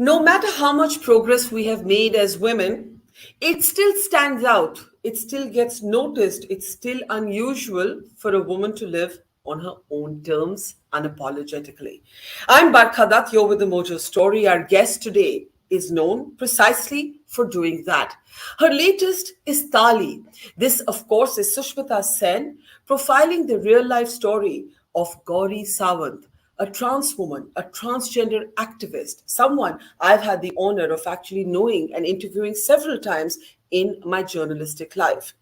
No matter how much progress we have made as women, it still stands out. It still gets noticed. It's still unusual for a woman to live on her own terms unapologetically. I'm Barkha Dutt, you're with the Mojo story. Our guest today is known precisely for doing that. Her latest is Taali. This, of course, is Sushmita Sen profiling the real life story of Gauri Sawant, a trans woman, a transgender activist, someone I've had the honor of actually knowing and interviewing several times in my journalistic life.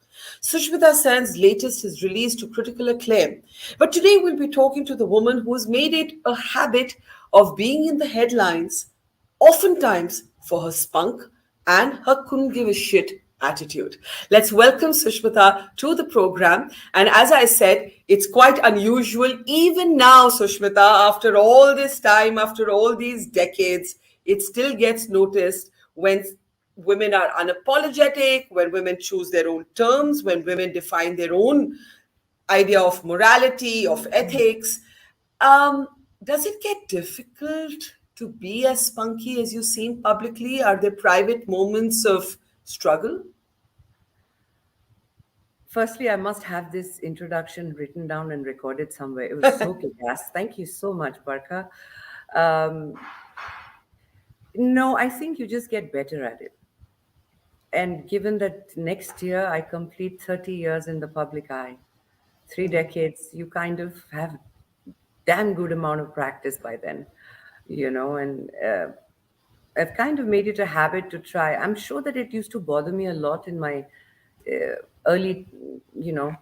Sushmita Sen's latest is released to critical acclaim. But today we'll be talking to the woman who has made it a habit of being in the headlines, oftentimes for her spunk and her couldn't give a shit attitude. Let's welcome Sushmita to the program. And as I said, it's quite unusual, even now, Sushmita, after all this time, after all these decades, it still gets noticed when women are unapologetic, when women choose their own terms, when women define their own idea of morality, of ethics. Um, does it get difficult to be as spunky as you seem publicly? Are there private moments of struggle? Firstly, I must have this introduction written down and recorded somewhere. It was so gas. Thank you so much, Barkha. Um, no, I think you just get better at it. And given that next year I complete 30 years in the public eye, 3 decades, you kind of have damn good amount of practice by then, and I've kind of made it a habit to try. I'm sure that it used to bother me a lot in my early, you know,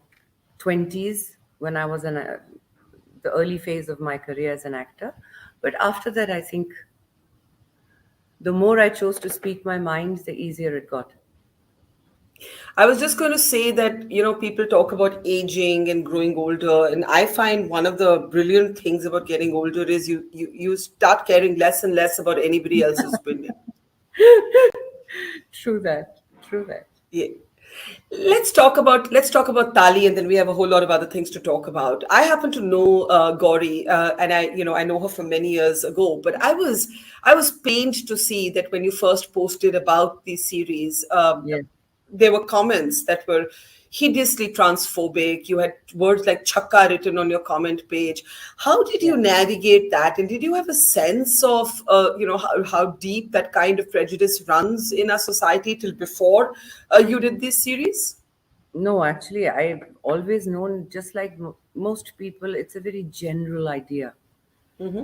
20s when I was in the early phase of my career as an actor. But after that, I think the more I chose to speak my mind, the easier it got. I was just going to say that, people talk about aging and growing older. And I find one of the brilliant things about getting older is you start caring less and less about anybody else's opinion. True that. True that. Yeah. Let's talk about Tali, and then we have a whole lot of other things to talk about. I happen to know Gauri, and I know her from many years ago. But I was pained to see that when you first posted about the series, Yeah. there were comments that were hideously transphobic. You had words like "chakka" written on your comment page. How did Yeah. you navigate that, and did you have a sense of how deep that kind of prejudice runs in our society till before you did this series? No, actually, I've always known, just like most people, it's a very general idea.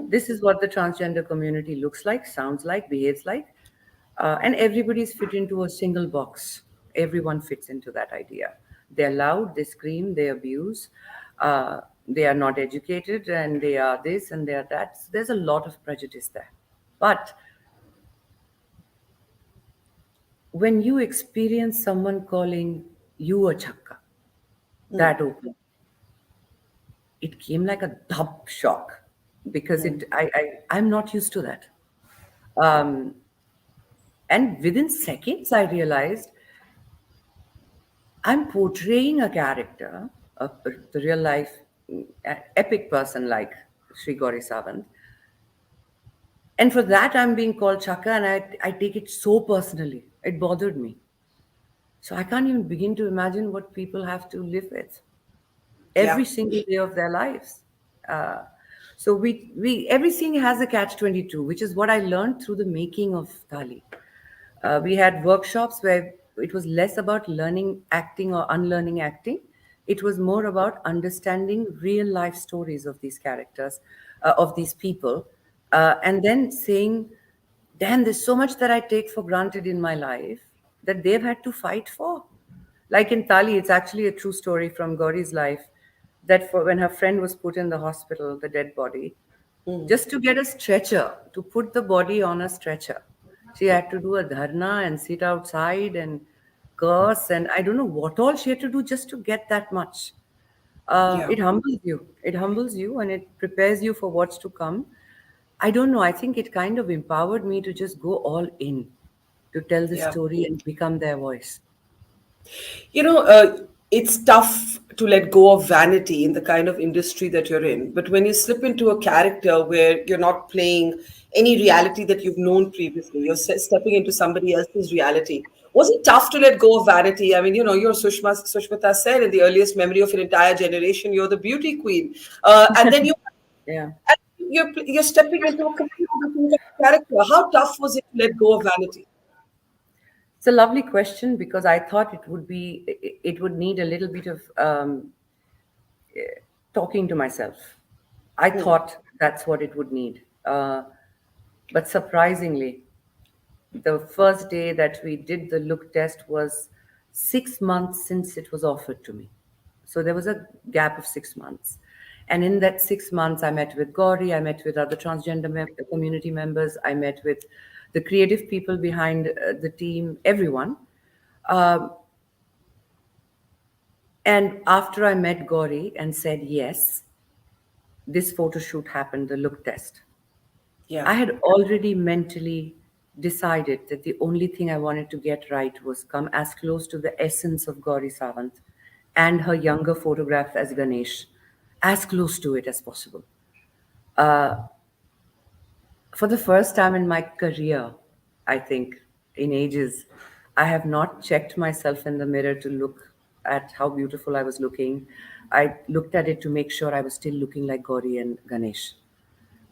This is what the transgender community looks like, sounds like, behaves like, and everybody's fit into a single box. Everyone fits into that idea. They're loud, they scream, they abuse, they are not educated, and they are this and they are that. So there's a lot of prejudice there. But when you experience someone calling you a chakka, that open, it came like a dhap shock because I'm not used to that. Um, and within seconds, I realized I'm portraying a character, the real life epic person like Sri Gauri Sawant. And for that, I'm being called Chaka, and I take it so personally. It bothered me. So I can't even begin to imagine what people have to live with Yeah. every single day of their lives. Uh, so we everything has a catch 22, which is what I learned through the making of Thali. We had workshops where it was less about learning acting or unlearning acting. It was more about understanding real life stories of these characters, of these people, and then saying, damn, there's so much that I take for granted in my life that they've had to fight for. Like in Tali, it's actually a true story from Gauri's life that when her friend was put in the hospital, the dead body, just to get a stretcher, to put the body on a stretcher. She had to do a dharna and sit outside and curse, and I don't know what all she had to do just to get that much. Yeah. It humbles you. It humbles you and it prepares you for what's to come. I don't know. I think it kind of empowered me to just go all in to tell the Yeah. story and become their voice. It's tough to let go of vanity in the kind of industry that you're in. But when you slip into a character where you're not playing any reality that you've known previously, you're stepping into somebody else's reality. Was it tough to let go of vanity? I mean, you're Sushmita Sen, in the earliest memory of an entire generation. You're the beauty queen, and then Yeah. you're stepping into a completely different character. How tough was it to let go of vanity? It's a lovely question because I thought it would need a little bit of talking to myself. I thought that's what it would need. But surprisingly, the first day that we did the look test was 6 months since it was offered to me. So there was a gap of 6 months. And in that 6 months, I met with Gauri, I met with other transgender community members, I met with the creative people behind the team, everyone. Um, and after I met Gauri and said yes, this photo shoot happened, the look test. Yeah. I had already mentally decided that the only thing I wanted to get right was come as close to the essence of Gauri Sawant and her younger photographs as Ganesh, as close to it as possible. For the first time in my career, I think, in ages, I have not checked myself in the mirror to look at how beautiful I was looking. I looked at it to make sure I was still looking like Gauri and Ganesh.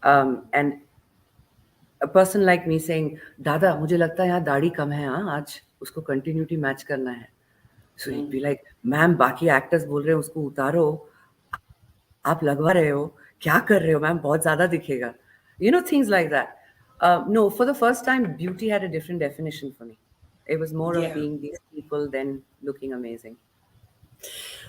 And a person like me saying, "Dada, मुझे लगता है यहाँ दाढ़ी कम है हाँ आज उसको continuity match करना है." So he'd be like, "ma'am बाकी actors बोल रहे हैं उसको उतारो, आप लगवा रहे हो, क्या कर रहे हो मैम बहुत ज़्यादा दिखेगा." Things like that. No, for the first time, beauty had a different definition for me. It was more of Yeah. being these people than looking amazing.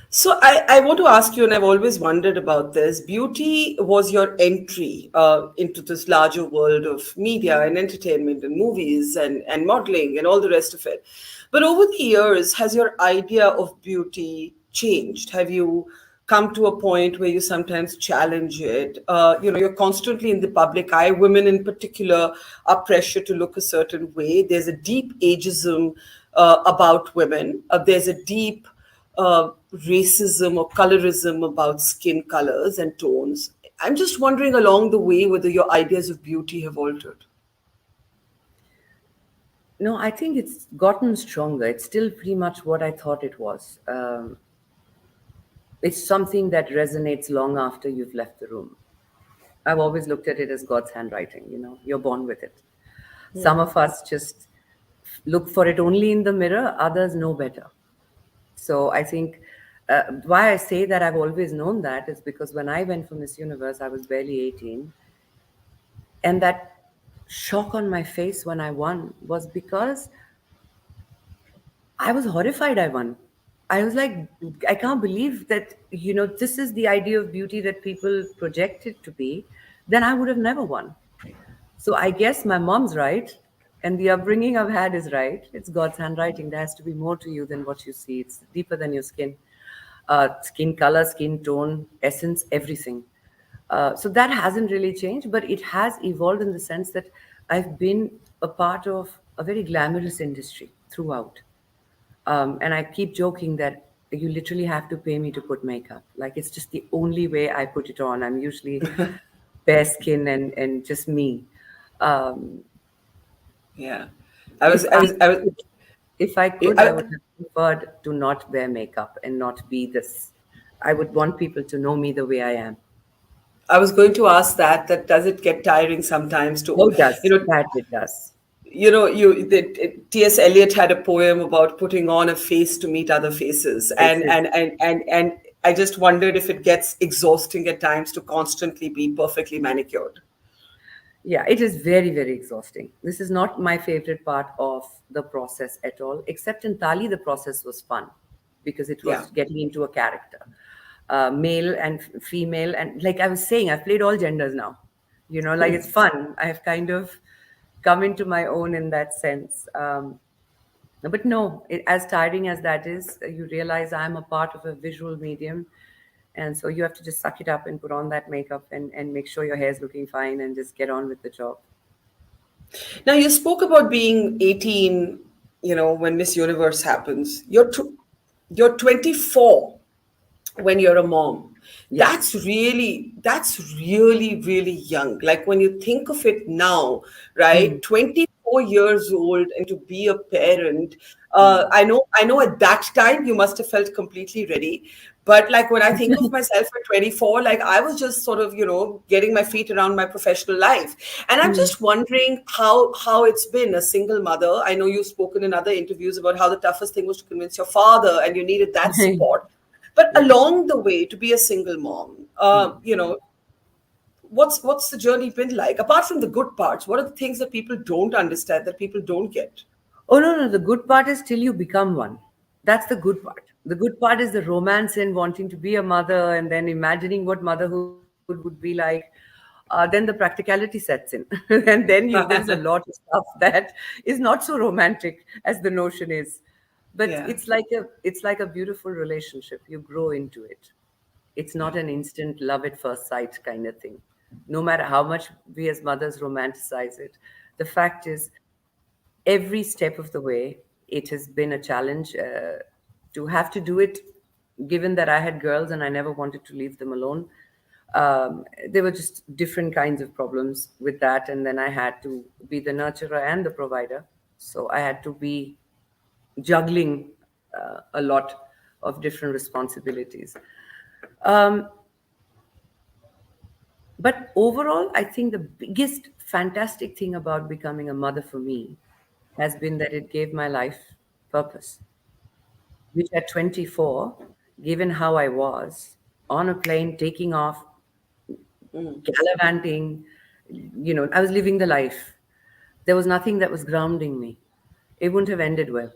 So I want to ask you, and I've always wondered about this. Beauty was your entry into this larger world of media and entertainment and movies and modeling and all the rest of it. But over the years, has your idea of beauty changed? Have you come to a point where you sometimes challenge it? You're constantly in the public eye. Women in particular are pressured to look a certain way. There's a deep ageism about women. There's a deep racism or colorism about skin colors and tones. I'm just wondering along the way whether your ideas of beauty have altered. No, I think it's gotten stronger. It's still pretty much what I thought it was. It's something that resonates long after you've left the room. I've always looked at it as God's handwriting, you're born with it. Some of us just look for it only in the mirror, others know better. So I think why I say that I've always known that is because when I went for Miss Universe, I was barely 18. And that shock on my face when I won was because I was horrified I won. I was like, I can't believe that, this is the idea of beauty that people project it to be. Then I would have never won. So I guess my mom's right. And the upbringing I've had is right. It's God's handwriting. There has to be more to you than what you see. It's deeper than your skin. Skin color, skin tone, essence, everything. So that hasn't really changed, but it has evolved in the sense that I've been a part of a very glamorous industry throughout. And I keep joking that you literally have to pay me to put makeup. Like it's just the only way I put it on. I'm usually bare skin and just me. Um, Yeah. I was, if I I was, I was, could, if I could, I I, would have preferred to not wear makeup and not be this. I would want people to know me the way I am. I was going to ask that does it get tiring sometimes Oh, to, it does. you know, That it does. T.S. Eliot had a poem about putting on a face to meet other faces, and Faces. I just wondered if it gets exhausting at times to constantly be perfectly manicured. Yeah, it is very, very exhausting. This is not my favorite part of the process at all, except in Taali, the process was fun because it Yeah. was getting into a character, male and female. And like I was saying, I've played all genders now. Like it's fun. I have kind of come into my own in that sense. But no, as tiring as that is, you realize I'm a part of a visual medium. And so you have to just suck it up and put on that makeup and make sure your hair's looking fine and just get on with the job. Now you spoke about being 18, when Miss Universe happens. You're 24 when you're a mom. Yes. That's really, really young. Like when you think of it now, Mm, right? 24 years old and to be a parent. mm. I know at that time you must have felt completely ready. But like when I think of myself at 24, like I was just sort of, getting my feet around my professional life. And I'm Mm. just wondering how it's been a single mother. I know you've spoken in other interviews about how the toughest thing was to convince your father and you needed that support. But Yeah. along the way, to be a single mom, Mm. what's the journey been like? Apart from the good parts, what are the things that people don't understand, that people don't get? Oh, no, no. The good part is till you become one. That's the good part. The good part is the romance in wanting to be a mother and then imagining what motherhood would be like. Then the practicality sets in. And then there's a lot of stuff that is not so romantic as the notion is. But Yeah. it's like a beautiful relationship. You grow into it. It's not Yeah. an instant love at first sight kind of thing. No matter how much we as mothers romanticize it, the fact is every step of the way, it has been a challenge to have to do it, given that I had girls and I never wanted to leave them alone. There were just different kinds of problems with that. And then I had to be the nurturer and the provider. So I had to be juggling a lot of different responsibilities. Um, but overall, I think the biggest fantastic thing about becoming a mother for me has been that it gave my life purpose, which at 24, given how I was on a plane taking off, gallivanting, I was living the life. There was nothing that was grounding me. It wouldn't have ended well.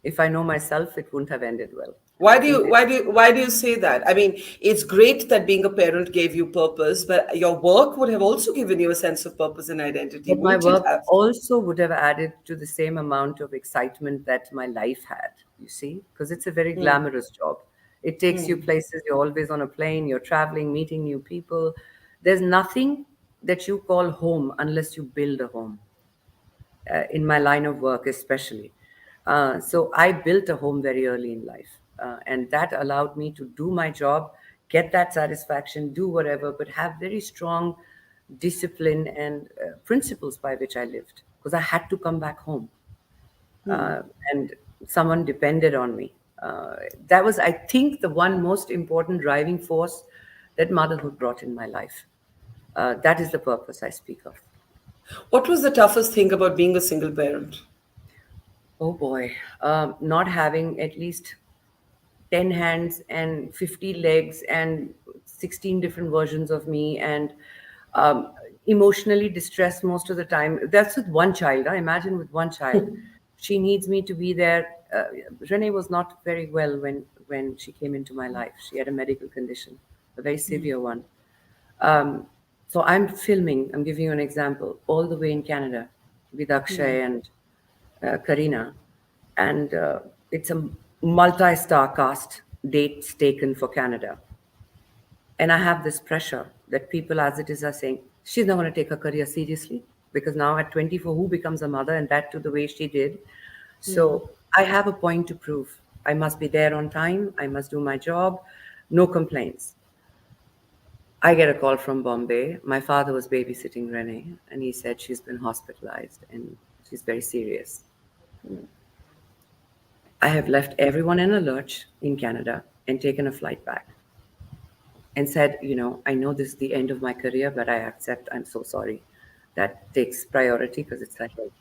If I know myself, it wouldn't have ended well. Why I do think you it, why do you why do you say that? I mean, it's great that being a parent gave you purpose, but your work would have also given you a sense of purpose and identity, but my wouldn't it work have? also would have added to the same amount of excitement that my life had, you see, because it's a very glamorous job. It takes you places, you're always on a plane, you're traveling, meeting new people. There's nothing that you call home unless you build a home, in my line of work, especially. So I built a home very early in life, and that allowed me to do my job, get that satisfaction, do whatever, but have very strong discipline and principles by which I lived because I had to come back home, and someone depended on me. That was, I think, the one most important driving force that motherhood brought in my life. That is the purpose I speak of. What was the toughest thing about being a single parent? Oh boy, not having at least 10 hands and 50 legs and 16 different versions of me and um, emotionally distressed most of the time. That's with one child. I imagine with one child. She needs me to be there. Renee was not very well when she came into my life. She had a medical condition, a very severe one. Um, so I'm filming, I'm giving you an example, all the way in Canada with Akshay and Karina. And it's a multi star cast, dates taken for Canada. And I have this pressure that people, as it is, are saying, she's not going to take her career seriously because now at 24, who becomes a mother? And that to the way she did. So I have a point to prove. I must be there on time. I must do my job. No complaints. I get a call from Bombay. My father was babysitting Renee, and he said she's been hospitalized and she's very serious. I have left everyone in a lurch in Canada and taken a flight back and said, I know this is the end of my career, but I accept, I'm so sorry. That takes priority because it's her health.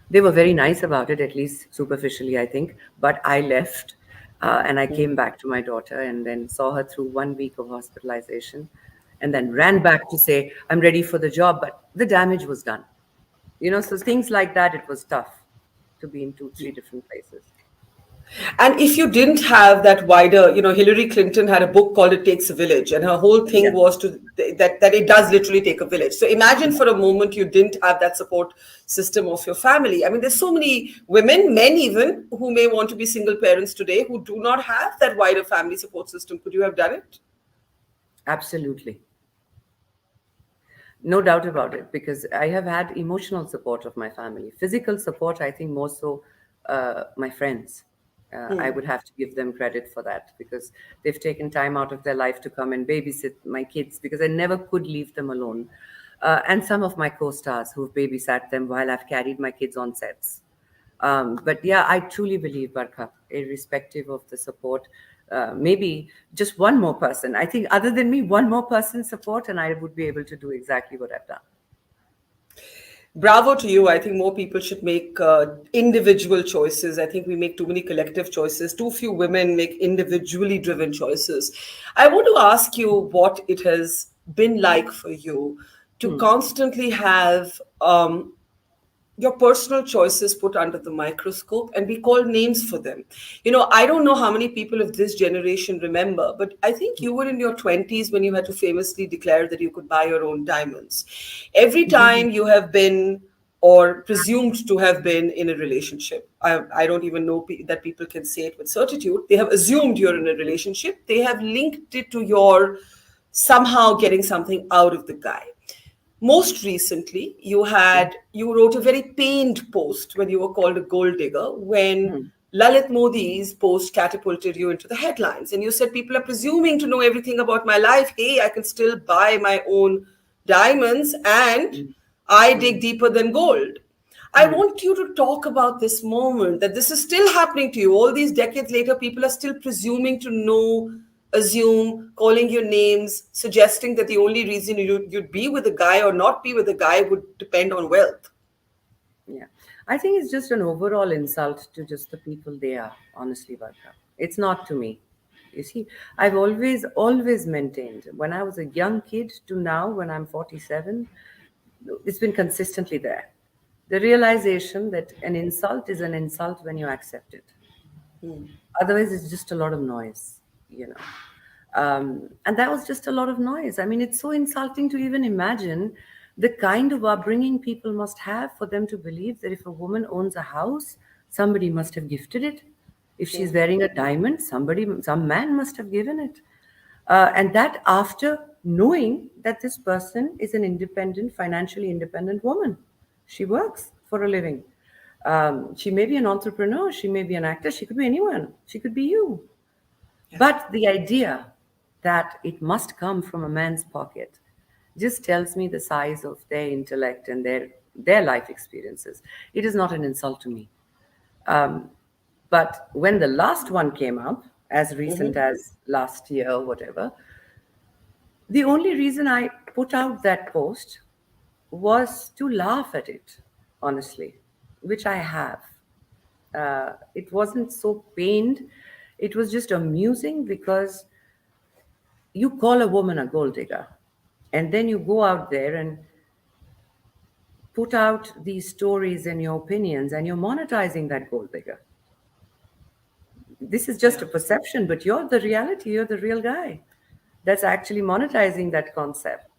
They were very nice about it, at least superficially, I think. But I left and I came back to my daughter and then saw her through 1 week of hospitalization and then ran back to say, I'm ready for the job, but the damage was done. So things like that, it was tough to be in two, three different places. And if you didn't have that wider, Hillary Clinton had a book called It Takes a Village, and her whole thing Yeah. was that it does literally take a village. So imagine for a moment you didn't have that support system of your family. I mean, there's so many women, men even, who may want to be single parents today who do not have that wider family support system. Could you have done it? Absolutely. No doubt about it, because I have had emotional support of my family. Physical support, I think more so my friends. I would have to give them credit for that because they've taken time out of their life to come and babysit my kids because I never could leave them alone. And some of my co stars who've babysat them while I've carried my kids on sets. But yeah, I truly believe, Barkha, irrespective of the support, maybe just one more person. I think, other than me, one more person support, and I would be able to do exactly what I've done. Bravo to you. I think more people should make individual choices. I think we make too many collective choices. Too few women make individually driven choices. I want to ask you what it has been like for you to constantly have your personal choices put under the microscope and we call names for them. I don't know how many people of this generation remember, but I think you were in your 20s when you had to famously declare that you could buy your own diamonds. Every time you have been or presumed to have been in a relationship, I don't even know that people can say it with certitude. They have assumed you're in a relationship, they have linked it to your somehow getting something out of the guy. Most recently, you wrote a very pained post when you were called a gold digger when Lalit Modi's post catapulted you into the headlines, and you said people are presuming to know everything about my life. Hey, I can still buy my own diamonds, and I dig deeper than gold. I want you to talk about this moment that this is still happening to you. All these decades later, people are still presuming to know, assume, calling you names, suggesting that the only reason you'd be with a guy or not be with a guy would depend on wealth. Yeah. I think it's just an overall insult to just the people they are, honestly, Barkha. It's not to me. You see, I've always maintained when I was a young kid to now, when I'm 47, it's been consistently there. The realization that an insult is an insult when you accept it. Otherwise, it's just a lot of noise, you know. And that was just a lot of noise. I mean, it's so insulting to even imagine the kind of upbringing people must have for them to believe that if a woman owns a house, somebody must have gifted it. If she's wearing a diamond, some man must have given it. And that after knowing that this person is an independent, financially independent woman. She works for a living. She may be an entrepreneur, she may be an actor, she could be anyone, she could be you. But the idea that it must come from a man's pocket just tells me the size of their intellect and their life experiences. It is not an insult to me. Um, but when the last one came up, as recent as last year or whatever, the only reason I put out that post was to laugh at it, honestly, which I have. It wasn't so pained, it was just amusing because you call a woman a gold digger and then you go out there and put out these stories and your opinions and you're monetizing that gold digger. This is just a perception, but you're the reality, you're the real guy that's actually monetizing that concept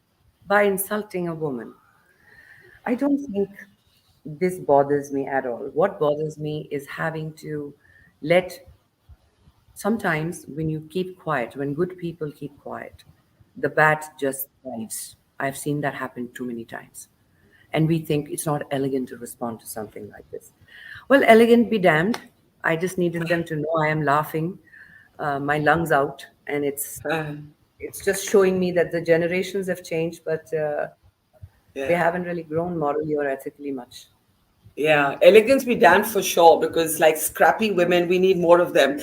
by insulting a woman. I don't think this bothers me at all. What bothers me is having to let sometimes when you keep quiet, when good people keep quiet, the bad just thrives. I've seen that happen too many times. And we think it's not elegant to respond to something like this. Well, elegant be damned. I just needed them to know I am laughing, my lungs out, and it's just showing me that the generations have changed, but they haven't really Yeah. grown morally or ethically much. Yeah, elegance be damned for sure because like scrappy women, we need more of them.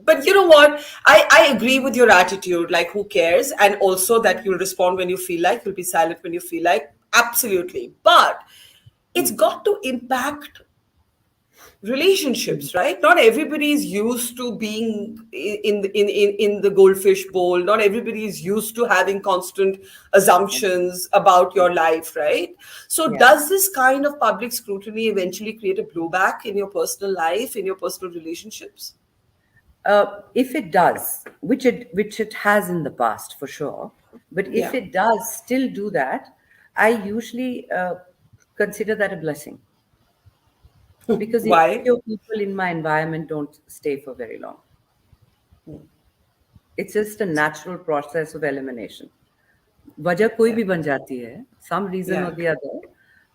But you know what? I agree with your attitude. Like, who cares? And also that you'll respond when you feel like, you'll be silent when you feel like. Absolutely. But it's got to impact relationships, right? Not everybody is used to being in the goldfish bowl. Not everybody is used to having constant Yeah. assumptions about Yeah. your life, right? So Yeah. does this kind of public scrutiny eventually create a blowback in your personal life, in your personal relationships? If it does, which it has in the past for sure, but if Yeah. it does still do that, I usually consider that a blessing because Why? insecure people in my environment don't stay for very long. It's just a natural process of elimination. वजह कोई Yeah. भी बन जाती है, some reason or Yeah. the other,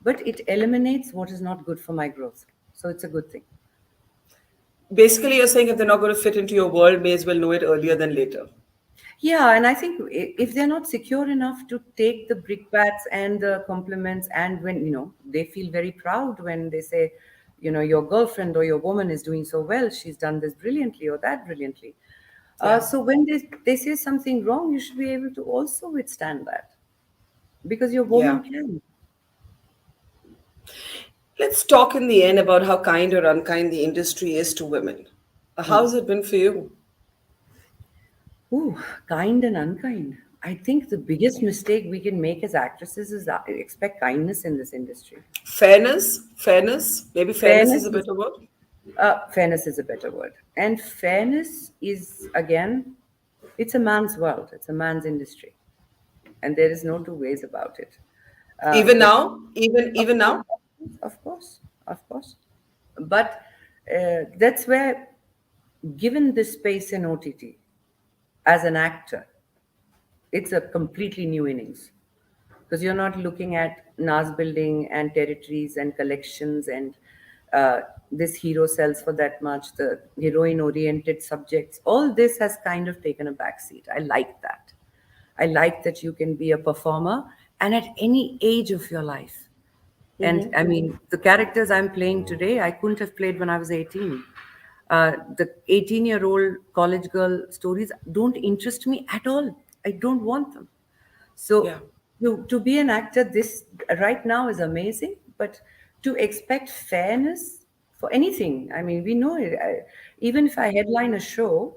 but it eliminates what is not good for my growth. So it's a good thing. Basically, you're saying if they're not going to fit into your world, may as well know it earlier than later. Yeah, and I think if they're not secure enough to take the brickbats and the compliments, and when they feel very proud when they say, your girlfriend or your woman is doing so well, she's done this brilliantly or that brilliantly. Yeah. So when they say something wrong, you should be able to also withstand that because your Yeah. woman can. Let's talk in the end about how kind or unkind the industry is to women. How's it been for you? Ooh, kind and unkind. I think the biggest mistake we can make as actresses is expect kindness in this industry. Fairness? Fairness? Maybe fairness is Fairness a is better word? fairness is a better word, and fairness is again, it's a man's world, it's a man's industry, and there is no two ways about it. Even The now? Of Even course, now? of course, of course. But that's where, given this space in OTT, as an actor, it's a completely new innings because you're not looking at NAS building and territories and collections and this hero sells for that much, the heroine oriented subjects. All this has kind of taken a backseat. I like that. I like that you can be a performer and at any age of your life. And I mean, the characters I'm playing today, I couldn't have played when I was 18. The 18-year-old college girl stories don't interest me at all. I don't want them. Yeah. So to be an actor this right now is amazing, but to expect fairness for anything, I mean, we know it. Even if I headline a show,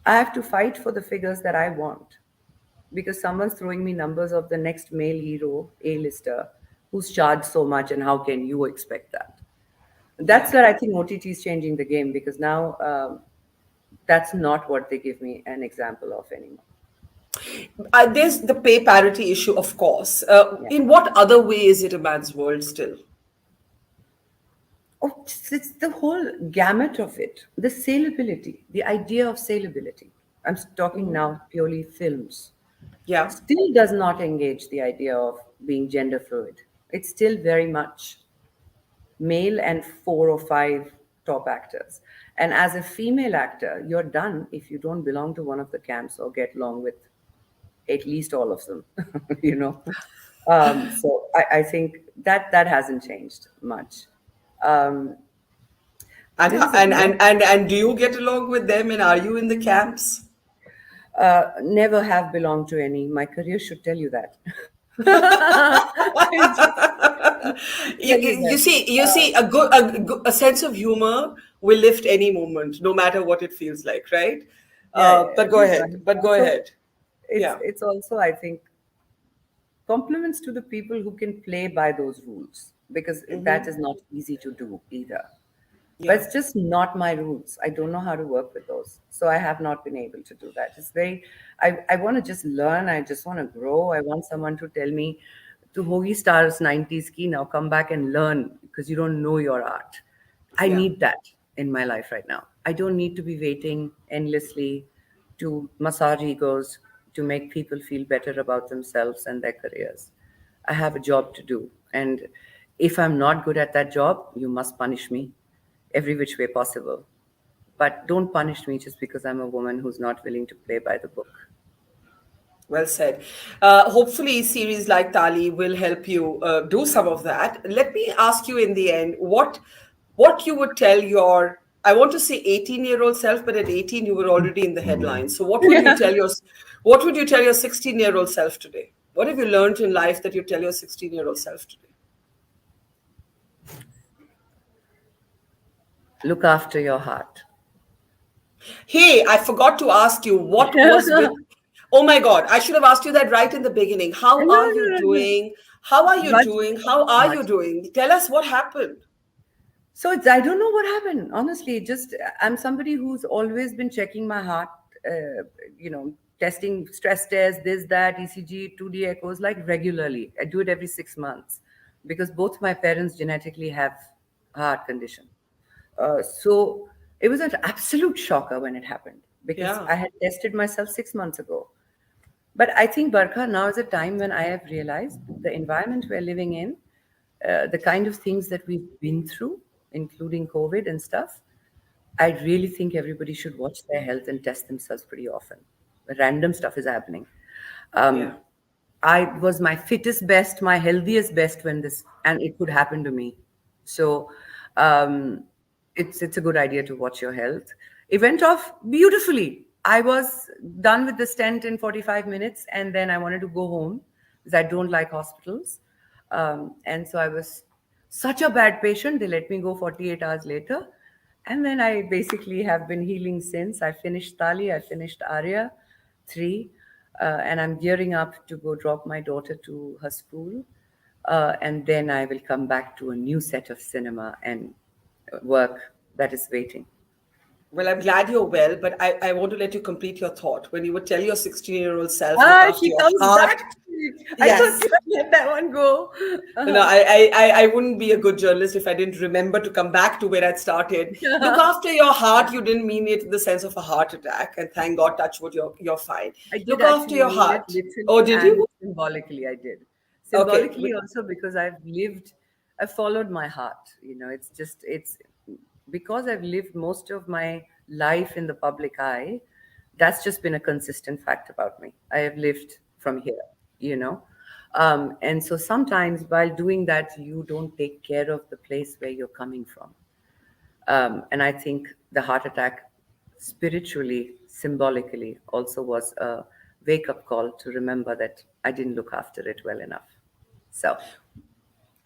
I have to fight for the figures that I want because someone's throwing me numbers of the next male hero, A-lister, who's charged so much, and how can you expect that? That's Yeah. where I think OTT is changing the game because now that's not what they give me an example of anymore. There's the pay parity issue, of course. Yeah. In what other way is it a man's world still? Oh, it's the whole gamut of it. The saleability, the idea of saleability. I'm talking now purely films. Yeah. Still does not engage the idea of being gender fluid. It's still very much male and four or five top actors. And as a female actor, you're done if you don't belong to one of the camps or get along with at least all of them, you know. So I think that hasn't changed much. Um, And, there is a and lot. and and and do you get along with them? And are you in the camps? Never have belonged to any. My career should tell you that. I just You, tell you you that. see, you Uh, see, a sense of humor will lift any moment, no matter what it feels like, right? yeah, yeah, yeah. But go No, no, ahead. and But go also, ahead. it's Yeah. it's also, I think, compliments to the people who can play by those rules because that is not easy to do either. But Yeah. it's just not my roots. I don't know how to work with those. So I have not been able to do that. It's very, I want to just learn. I just want to grow. I want someone to tell me to Hoagie Stars 90s key now, come back and learn because you don't know your art. I Yeah. need that in my life right now. I don't need to be waiting endlessly to massage egos to make people feel better about themselves and their careers. I have a job to do. And if I'm not good at that job, you must punish me every which way possible. But don't punish me just because I'm a woman who's not willing to play by the book. Well said. Hopefully, series like Tali will help you do some of that. Let me ask you in the end, what you would tell your, I want to say 18-year-old self, but at 18 you were already in the headlines. So what would you tell your 16-year-old self today? What have you learned in life that you tell your 16-year-old self today? Look after your heart. Hey, I forgot to ask you what was with. No, Oh my God, I should have asked you that right in the beginning. How no, are you no. doing? How are you Much, doing? How are you much. doing? Tell us what happened. So I don't know what happened. Honestly, just I'm somebody who's always been checking my heart, testing stress tests, this, that, ECG, 2D echoes, like regularly. I do it every 6 months because both my parents genetically have a heart condition. So it was an absolute shocker when it happened because Yeah. I had tested myself 6 months ago. But I think, Barkha, now is a time when I have realized the environment we're living in, the kind of things that we've been through, including COVID and stuff. I really think everybody should watch their health and test themselves pretty often. Random stuff is happening. Yeah. Um, I was my fittest best, my healthiest best when this, and it could happen to me. So um, it's a good idea to watch your health. It went off beautifully. I was done with the stent in 45 minutes, and then I wanted to go home because I don't like hospitals. And so I was such a bad patient. They let me go 48 hours later. And then I basically have been healing since. I finished Taali, I finished Arya 3, and I'm gearing up to go drop my daughter to her school. And then I will come back to a new set of cinema and work that is waiting. Well, I'm glad you're well, but I want to let you complete your thought. When you would tell your 16-year-old self, look Ah, after she your comes heart. back to it. I thought Yes. you had let that one go. No, I wouldn't be a good journalist if I didn't remember to come back to where I'd started. Look after your heart. You didn't mean it in the sense of a heart attack, and thank God, touch wood, you're fine. I did Look after actually your mean it heart. Oh, literally did and you? symbolically. I did. Okay. Symbolically also because I've followed my heart. It's because I've lived most of my life in the public eye. That's just been a consistent fact about me. I have lived from here, you know. And so sometimes while doing that, you don't take care of the place where you're coming from. And I think the heart attack, spiritually, symbolically, also was a wake up call to remember that I didn't look after it well enough. So,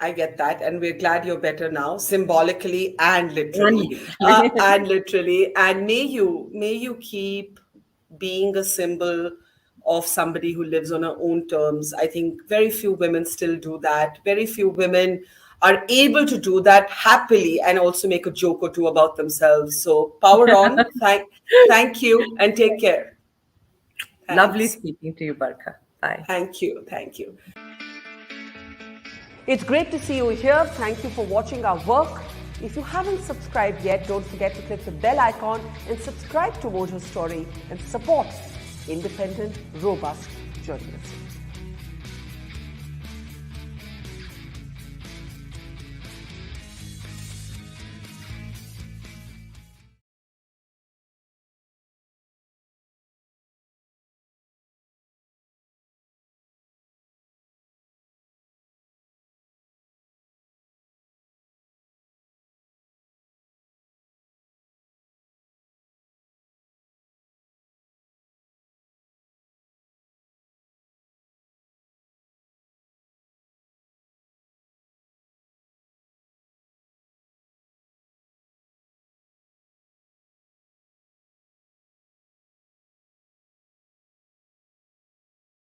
I get that, and we're glad you're better now, symbolically literally. and literally. And may you keep being a symbol of somebody who lives on her own terms. I think very few women still do that. Very few women are able to do that happily and also make a joke or two about themselves. So power on. Thank you, and take care. Lovely Thanks. speaking to you, Barkha. Bye. Thank you. Thank you. It's great to see you here. Thank you for watching our work. If you haven't subscribed yet, don't forget to click the bell icon and subscribe to Mojo Story and support independent, robust journalism.